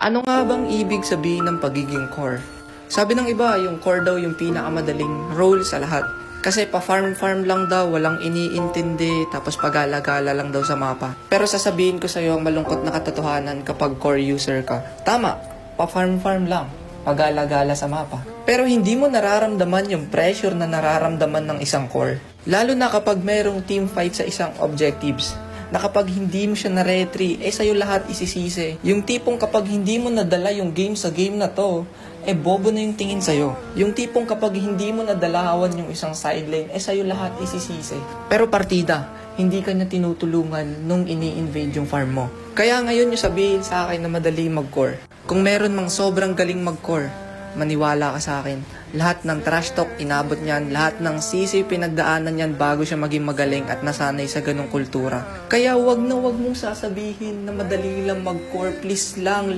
Ano nga bang ibig sabihin ng pagiging core? Sabi ng iba, yung core daw yung pinakamadaling role sa lahat. Kasi pa-farm-farm lang daw, walang iniintindi, tapos pagala-gala lang daw sa mapa. Pero sasabihin ko sa'yo ang malungkot na katotohanan kapag core user ka. Tama, pa-farm-farm lang, pagala-gala sa mapa. Pero hindi mo nararamdaman yung pressure na nararamdaman ng isang core. Lalo na kapag mayroong team fight sa isang objectives. Na kapag hindi mo siya na-retry, sa'yo lahat isisisi. Yung tipong kapag hindi mo nadala yung game sa game na to, bobo na yung tingin sa'yo. Yung tipong kapag hindi mo nadalawan yung isang sideline, sa'yo lahat isisisi. Pero partida, hindi ka niya tinutulungan nung ini-invade yung farm mo. Kaya ngayon yung sabihin sa akin na madali mag-core. Kung meron mang sobrang galing mag-core, maniwala ka sa akin. Lahat ng trash talk inabot niyan, lahat ng sisi pinagdaanan niyan bago siya maging magaling at nasanay sa ganong kultura. Kaya wag na wag mong sasabihin na madali lang mag-core, please lang.